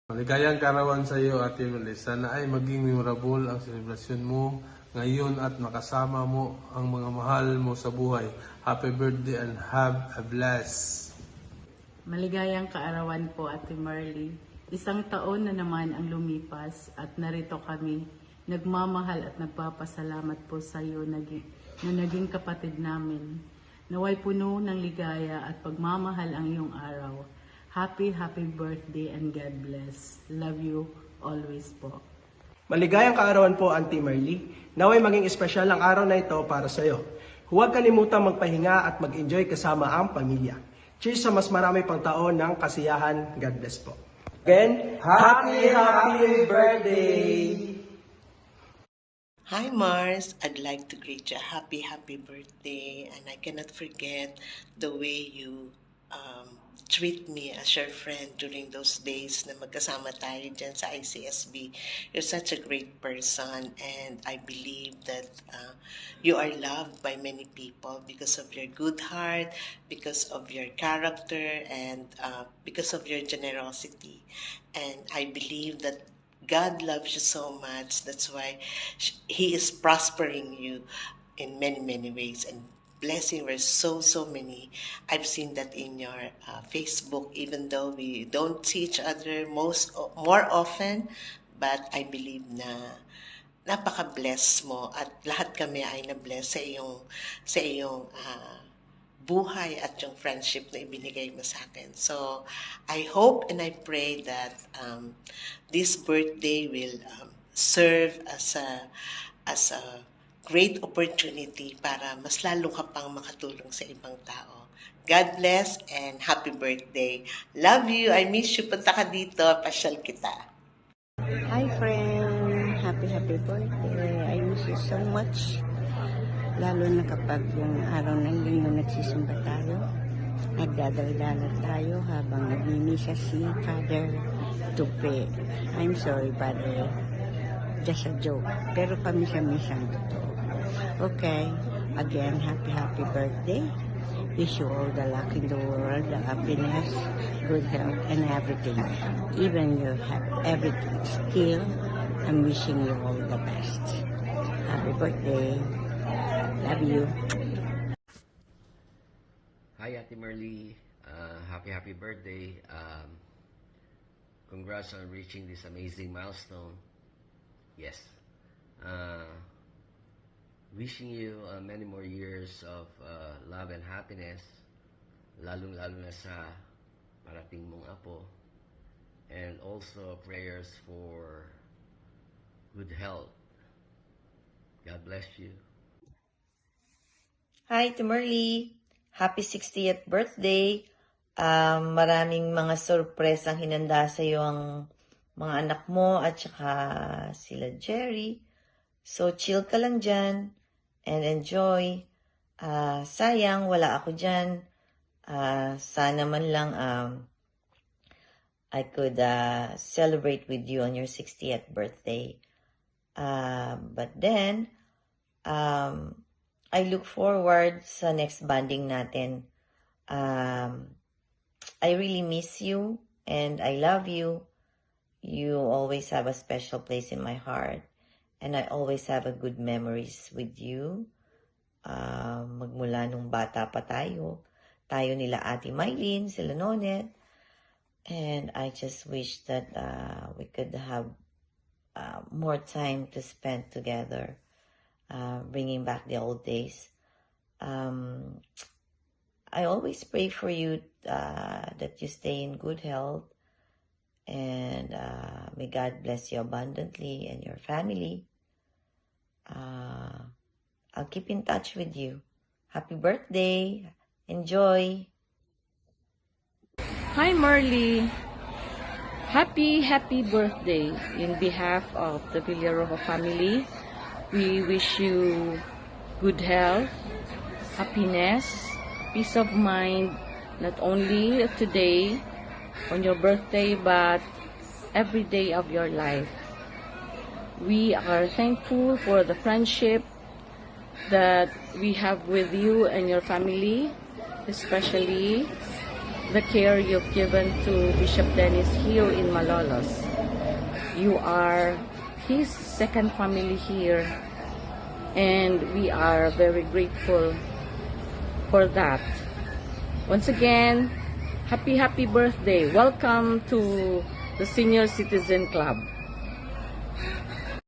Maligayang karawan sa iyo, Ate Melis. Sana ay maging memorable ang selebrasyon mo ngayon at makasama mo ang mga mahal mo sa buhay. Happy birthday and have a blast. Maligayang kaarawan po, Ate Marley. Isang taon na naman ang lumipas at narito kami. Nagmamahal at nagpapasalamat po sa iyo na naging kapatid namin. Naway puno ng ligaya at pagmamahal ang iyong araw. Happy birthday and God bless. Love you always po. Maligayang kaarawan po, Auntie Marley. Naway maging espesyal ang araw na ito para sa iyo. Huwag kalimutang magpahinga at mag-enjoy kasama ang pamilya. Cheers sa mas marami pang taon ng kasiyahan. God bless po. Again, happy birthday! Hi Mars, I'd like to greet you a happy birthday, and I cannot forget the way you treat me as your friend during those days na magkasama tayo dyan sa ICSB. You're such a great person, and I believe that you are loved by many people because of your good heart, because of your character, and because of your generosity. And I believe that God loves you so much. That's why He is prospering you in many ways and blessing were so many. I've seen that in your Facebook, even though we don't see each other more often, but I believe na napaka-bless mo at lahat kami ay na-bless sa iyong buhay at yung friendship na ibinigay mo sa akin. So, I hope and I pray that this birthday will serve as a great opportunity para mas lalo ka pang makatulong sa ibang tao. God bless and happy birthday. Love you. I miss you. Punta ka dito. Pasyal kita. Hi friend! Happy birthday! I miss you so much. Lalo na kapag yung araw ng linggo nagsisimba tayo, nagdadaldala tayo habang nagmimisa si Father Tupe. I'm sorry, Father. Just a joke. Pero pamisa-misang totoo. Okay. Again, happy birthday. Wish you all the luck in the world, the happiness, good health, and everything. Even you have everything. Still, I'm wishing you all the best. Happy birthday. Love you. Hi, Ate Marley. Happy birthday. Congrats on reaching this amazing milestone. Yes. Wishing you many more years of love and happiness, lalong-lalo na sa parating mong apo. And also prayers for good health. God bless you. Hi, Timberly. Happy 60th birthday. Maraming mga sorpresang hinanda sa iyo ang mga anak mo at saka sila Jerry. So, chill ka lang dyan and enjoy. Sayang, wala ako dyan. Sana man lang I could celebrate with you on your 60th birthday. But then, I look forward sa next bonding natin. I really miss you and I love you. You always have a special place in my heart. And I always have a good memories with you. Magmula nung bata pa tayo. Tayo nila Ate Mylene, sila Nonet. And I just wish that we could have more time to spend together. Bringing back the old days. I always pray for you that you stay in good health. And may God bless you abundantly and your family. I'll keep in touch with you. Happy birthday. Enjoy. Hi Marley. Happy birthday. In behalf of the Villarojo family, we wish you good health, happiness, peace of mind, not only today on your birthday, but every day of your life. We are thankful for the friendship that we have with you and your family, especially the care you've given to Bishop Dennis here in Malolos. You are his second family here, and we are very grateful for that. Once again, happy birthday. Welcome to the Senior Citizen Club.